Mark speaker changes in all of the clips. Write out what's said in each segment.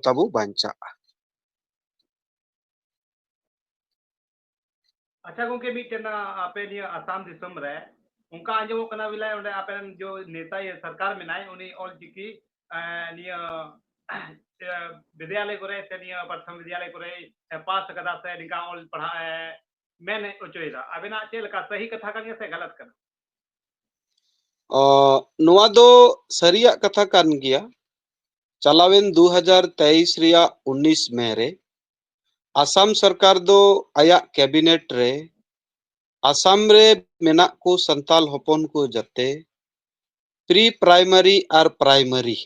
Speaker 1: ताबो बांचा।
Speaker 2: अच्छा गोंके मिटना आपे निया आसाम दिसम रे उनका आंजो कना विलाय ओंडे आपे जो नेता ये सरकार में नाय उनी ऑल चिकी निया विद्यालय करे से निया प्रथम विद्यालय करे पास कदा से निका ऑल पढ़ा मैंने ओचोयदा अबेना चेल का सही कथा कनिया से गलत कना
Speaker 1: नोआ दो सरिया कथा कान गया चलावेन 2023 रिया 19 में रे आसाम सरकार दो आया कैबिनेट रे आसाम रे मेना को संताल होपन को जते प्री प्राइमरी और प्राइमरी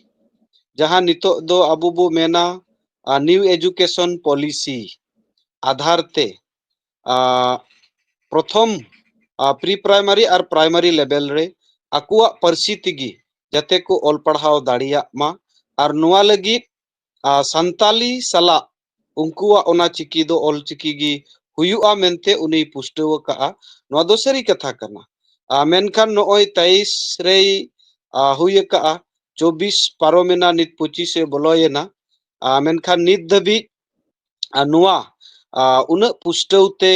Speaker 1: जहां नितो दो अबू बो मेना न्यू एजुकेशन पॉलिसी आधार ते प्रथम प्री प्राइमरी और प्राइमरी लेवल रे आकुआ परसी तिगी जते को ऑल पढ़ाओ दाड़िया मा और नुआ लगी संताली सला उनकुआ ओना चिकी दो ऑल चिकी गी हुयुआ मेनते उनी पुष्टव का नुआ दो सरी कथा कना मेनखान नोय 23 रे हुय का 24 पारोमेना नित 25 से बोलोयना मेनखान नित दबी नुआ उन पुष्टवते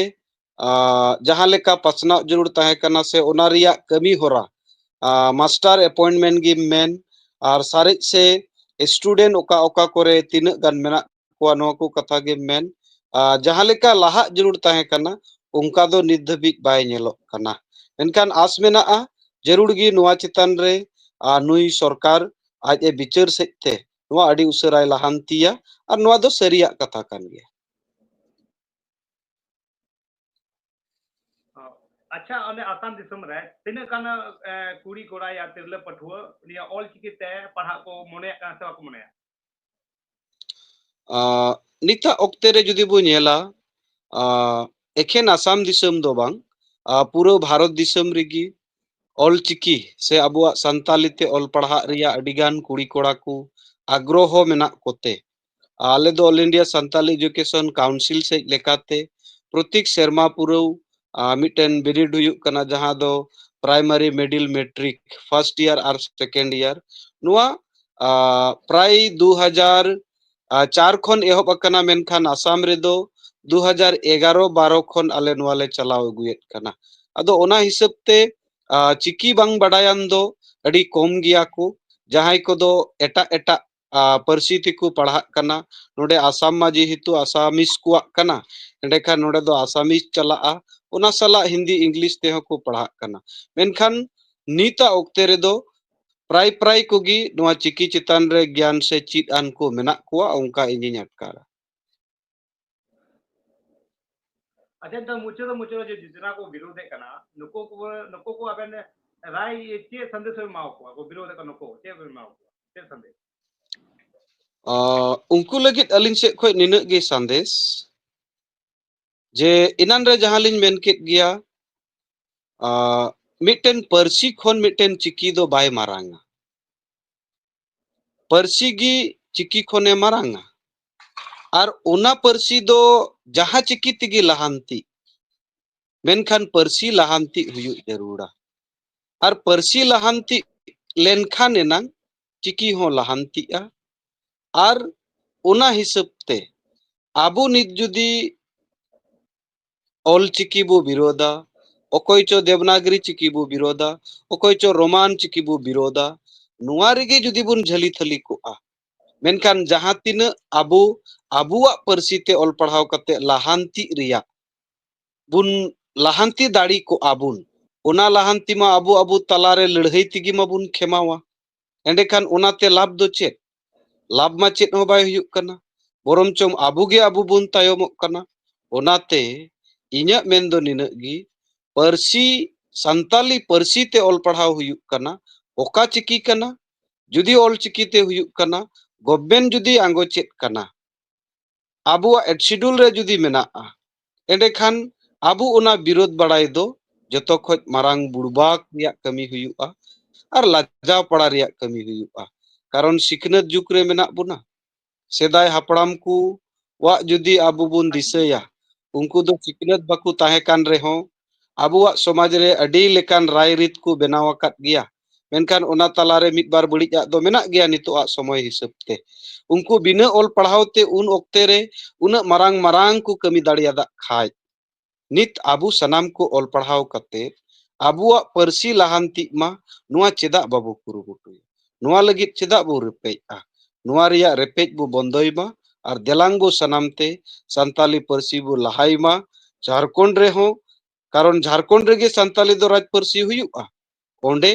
Speaker 1: जहां लेका पसना जरूर तहे कना से ओना रिया कमी होरा मास्टर अपॉइंटमेंट गी मेन और सारे से स्टूडेंट ओका ओका करे तीन गन मेना को नो को कथा गे मेन जहां लेका लाहा जरूर तहे कना उनका दो नित दबी बाय नेलो कना एनखान आस मेना जरूर गी नुआ चितान रे नुई सरकार आज ए बिचार सेते नुआ अडी उसराय लाहांतिया और नुआ दो सरिया कथा कान गया।
Speaker 2: अच्छा ओने आसाम दिसम रे तिने काना कुड़ी कोड़ा या तिरले पठुआ निया ऑल चिकी ते पढ़ा को मोने का से को मोने
Speaker 1: निता ओक्ते रे जुदी बो नेला एखेन आसाम दिसम दो बांग पूरा भारत दिसम रिगी ऑल चिकी से अबुआ संताली ते ऑल पढ़ा रिया अडिगान कुड़ी कोड़ा को आग्रह मेना कोते आले दो all India Santali education council से लेकाते प्रत्येक शर्मा पुरौ मिटन बिरिड हुयुक कना जहां दो primary middle matric first year और सेकेंड ईयर नुआ प्राय 2004 खन एहब अकना मेनखान आसाम रे दो 2011-12 खन आले नुआ ले चलाव अगुयेत कना अदो ओना हिसाब ते चिकी बांग बडायान दो अडी कम गिया को जहां को दो एटा एटा परसी तिकु पढ़ा कना नोडे आसाम मा जेहेतु आसामीस को कना एंडेखान नोडे दो आसामीस चला ओना सला हिंदी इंग्लिश ते को पढ़ा कना मेनखान नीता ओक्ते रे दो प्राय प्राय कोगी नुआ चिकी चितान रे ज्ञान से चित आन को मेना कुआ उनका इनिन अटकारा।
Speaker 2: अच्छा तो मुचो जो जितना को विरोध है कना नको को अबेन राय चे संदेश में माओ को विरोध का नको चे माओ चे संदेश
Speaker 1: उनको लगी अलिन से खोय निन गे संदेश जे इनान रे जहां लिन मेन केत गया मिटन परसी खन मिटन चिकी दो बाय मारांगा परसी गी चिकी खने मारांगा और ओना परसी दो जहां चिकी तिगी लहांती मेनखान परसी लहांती हुयु जरूरा और परसी लहांती लेनखान एनांग चिकी हो लहांती और ओना हिसाब ते आबू नित जुदी ऑल चिकी बो विरोधा ओकोय चो देवनागरी चिकी बो विरोधा ओकोय चो रोमान चिकी बो विरोधा नुआ रेगे जुदी बुन झली थली को मेनखान जहां तीन आबू आबुआ परसी ते ऑल पढ़ाव कते लाहांती रिया बुन लाहांती दाड़ी को आबुन ओना लाहांती मा आबू आबू तलारे लड़हई तिगी मा बुन खेमावा एंडेखान ओनाते लाभ दो चेत लाभ मा चेत हो बाय हुयुक कना बोरम चोम आबू गे आबू बुन तायमक कना ओनाते इन्या मेन दो निनगी परसी संताली परसी ते ऑल पढ़ाव हुयुक कना ओका चिकी कना जुदी ऑल चिकी ते हुयुक कना गवर्नमेंट जुदी आंगो चेत कना आबुआ एडशिड्यूल रे जुदी मेना एंडेखान आबू ओना विरोध बड़ाई दो जतो खोज मारांग बुड़बाक रिया कमी हुयुआ और लाजाव पड़ा रिया कमी हुयुआ कारण सिखनत जुग रे मेना बुना सेदाय हापड़ाम को वा जुदी आबू बुन दिसया उनको दो सिखनत बाकू ताहे कान रे हो आबुआ समाज रे अडी लेकान राय रीत को बनाव अकात गया मेनखान ओना तालारे मिद बार बड़िजाग दो मेना गया नितोआग समय हिसाब ते उनको बिना ऑल पढ़ाव ते उन ओक्ते रे उना मारांग मारांग को कमी दाड़ियादा खाय नित आबू सनाम को ऑल पढ़ाव कते आबुआ परसी लाहांती मा नुआ चेदा बाबू कुरुमुटुय नुआ लगित चेदा बो रेपेजा नुआ रिया रेपेज बो बंदोय मा और देलांग बो सनाम ते संताली परसी बो लहाय मा झारखंड रे हो कारण झारखंड रे गे संताली दो राज परसी हुयुआ ओंडे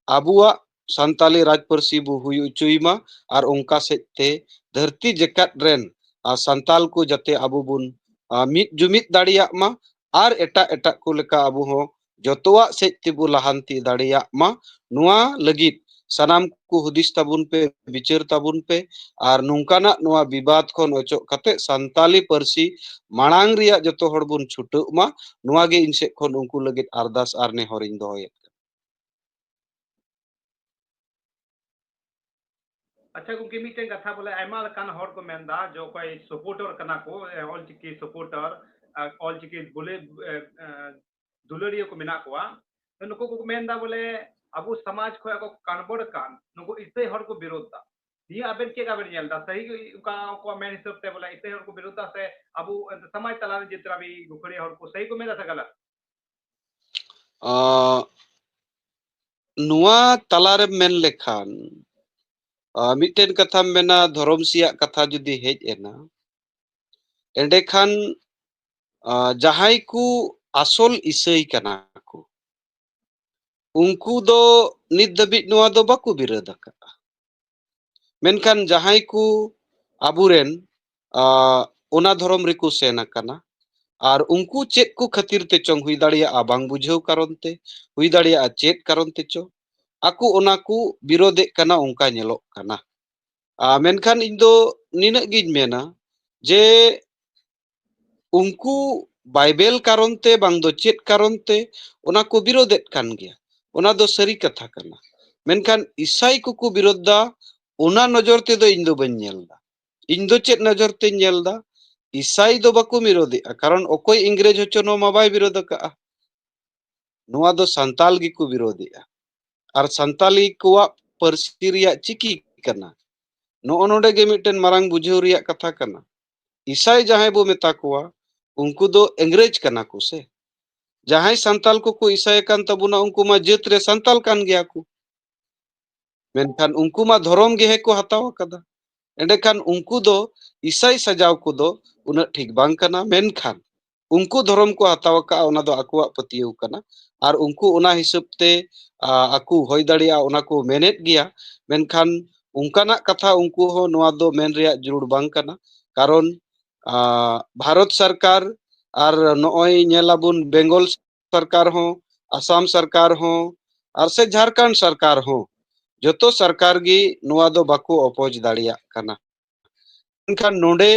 Speaker 1: आबुआ संताली राज परसी बो हुयु चुईमा और उनका सेते धरती जकात रेन संताल को जते आबू बुन मित जुमित दाड़िया मा और एटा एटा को लेका आबू हो जतोआ सेते बो लाहांती दाड़िया मा नुआ लगित सनाम को हुदिस ताबुन पे विचार ताबुन पे और नुकाना नुआ विवाद खन ओचो कते संताली परसी मांग रिया जतो हड़ बुन छुटो मा नुआ गे इनसे खन उनको लगित अरदास आर नेहरिन दोय।
Speaker 2: अच्छा गुंके मिटें कथा बोले आयमा लकान हर को मेंदा जो कोई सपोर्टर कना को ऑल चिकी सपोर्टर ऑल चिकी बोले दुलरियो को मिना कोआ तो नुको को मेंदा बोले अबु समाज को को कानबड़ कान नुको इसे हर को विरोध दा ये आबेन के का बेलदा सही का को मेन हिसाब से बोला इसे हर को विरोध से अबु समाज तला जितरा भी गुखड़े हर को सही को मेंदा से गलत
Speaker 1: नुआ तलारे मेन लेखान मिटेन कथा मेना धर्म सिया कथा जुदी हेज एना एंडे खान जहाई को आसल इसई कना को उनको दो नित दबित नुआ दो बाकु बिरोध अकादा मेनखान जहाई को आबुरेन ओना धर्म रिको सेन अकाना और उनको चेत को खातिर ते चोंग हुई दाड़िया बांग बुझाव कारण ते हुई दाड़िया चेत कारण ते चो आकु ओना को विरोधे कना उनका नेलोक कना मेनखान इन दो निना गिन मेना जे उनको बाइबल कारण ते बांग दो चेत कारण ते ओना को विरोधेत कान गया ओना दो सरी कथा कना मेनखान ईसाई को विरोधा ओना नजर ते दो इन दो बन नेलदा इन दो चेत नजर ते नेलदा ईसाई दो बाको विरोधे कारण ओकोय इंग्रेज होचो नो मा बाय विरोध का नुआ दो संताल गी को विरोधे और संताली को परसी रिया चिकी कना नो नोडे गे मिटन मारांग बुझाव रिया कथा कना ईसाई जहां बो मेता कोआ उनको दो अंग्रेज कना को से जहां संताल को ईसाई कान तबुना उनको मा जेत रे संताल कान गया को मेनखान उनको मा धर्म गे को हताव कदा एंडे खान उनको दो ईसाई सजाव को दो उना ठीक बांग कना मेनखान उनको धर्म को हताव का ओना दो आकुआ पतियौ कना और उनको ओना हिसाब ते आकु होय दाड़िया ओना को मेनेट गया मेनखान उनकाना कथा उनको हो नोआ दो मेन रिया जरूर बांग कना कारण भारत सरकार और नॉय नेलाबुन बेंगल सरकार हो आसाम सरकार हो और से झारखंड सरकार हो जतो सरकार गी नोआ दो बाको अपोज दाड़िया कना मेनखान नोडे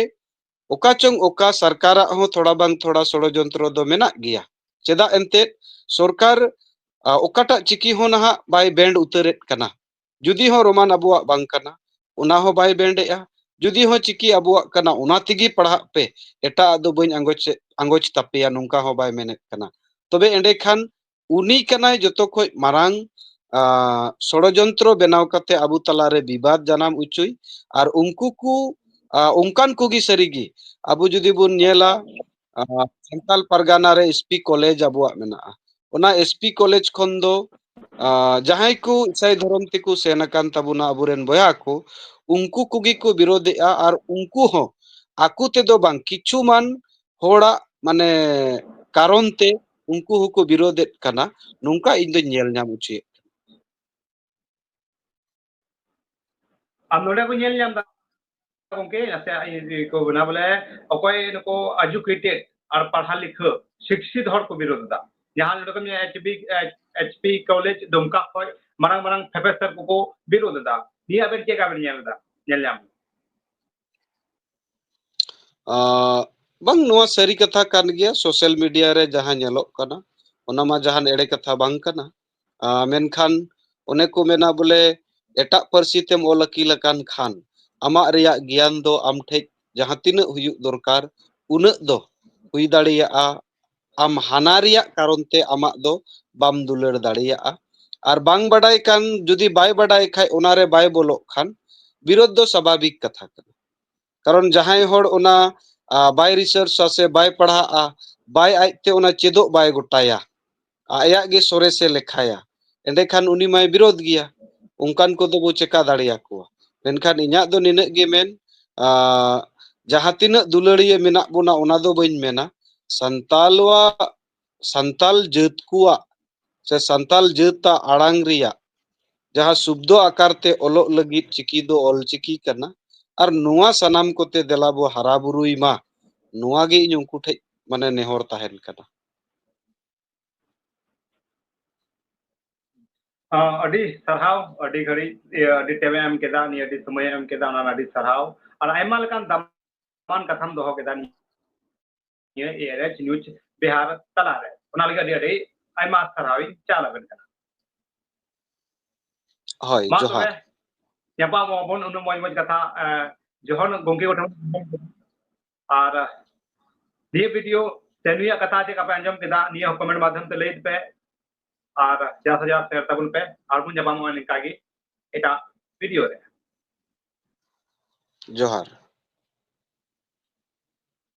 Speaker 1: ओका चंग ओका सरकार हो थोड़ा बांग थोड़ा षड़यंत्र दो मेना गया चेदा एनते सरकार ओकाटा चिकी हो नहा बाय बैंड उतरेत कना जुदी हो रोमान अबुआ बांग कना उना हो बाय बैंडेआ जुदी हो चिकी अबुआ कना उना तिगी पढ़ा पे एटा दो बइन अंगोच तापेया नुंका हो बाय मेनेत कना तबे एंडे खान उनी कनाय जतो खोय मारांग षड़यंत्र बेनाव कते आबु तलारे विवाद जनाम उचुई और उनको को उनकान कोगी सरीगी आबु जुदी बुन नेला संताल परगाना रे एसपी कॉलेज अबुआ मेना ओना एसपी कॉलेज खन दो जहां को ईसाई धर्म ते को सेना कान तबुना अबुरेन बया को उनको कोगी को विरोधेआ और उनको हो आकु ते दो बांग किछु मान होड़ा माने कारण ते उनको हो को विरोधेत कना नुंका इन दो नेल नाम उची
Speaker 2: अब नोडे को नेल नाम गंके से को बना बोले अकोय नको एजुकेटेड और पढ़ा लिखा शिक्षित हर को विरोध दा जहां रकम एचपी कॉलेज दुमका खोय मारंग मारंग प्रोफेसर को विरोध दा नि आबेन के का नेल दा नेल नाम
Speaker 1: बंग नोआ सरी कथा कान गया सोशल मीडिया रे जहां नेलोक कना ओना मा जहां एड़े कथा बांग कना मेनखान ओने को मेना बोले एटा परसी तेम ओलकी लकान खान आमा रिया ज्ञान दो आम ठे जहां तिना हुयु दरकार उना दो हुई दाड़िया आम हाना रिया कारण ते आमा दो बाम दुलर दाड़िया और बांग बड़ाई कान जुदी बाय बड़ाई खाय उनारे बाय बोलो खान विरोध दो स्वाभाविक कथा कना कारण जहां होड़ उना बाय रिसर्च से बाय पढ़ा बाय आइते उना चेदो बाय गोटाया आया गे सोरे से लेखाया एंडे खान उनी माय विरोध गिया उनकान को तो बो चेका दाड़िया को मेनखान इन्या दो निनक गे मेन जहां तिनक दुलड़िए मेना बोना उना दो बइन मेना संतालवा संताल जात कुआ से संताल जाता आड़ांग रिया जहां शुद्धो आकार ते ओलोग लगित चिकी दो ऑल चिकी करना और नुआ सनाम कोते देला बो हरा बुरुई मा नुआ गे इन उनकु ठे माने नेहर ताहेन कना
Speaker 2: अडी सरहाव अडी घड़ी अडी टेमे एम केदा नि अडी समय एम केदा ना अडी सरहाव और आयमा लकान दामान कथाम दोहो केदा नि एरेच न्यूज बिहार तलारे उना लगे अडी अडी आयमा सरहावी चाला बन कना
Speaker 1: हय
Speaker 2: मा तबे
Speaker 1: जोहार
Speaker 2: यपा मोबन उनु मoj moj कथा जोहन गोंगे गोठम और ये वीडियो तेनुया कथा जे कपे अंजम केदा निया कमेंट माध्यम ते लेद पे और जहाँ शेयर तबन पे और बुन जबाम निका गी एटा वीडियो रे
Speaker 1: जोहार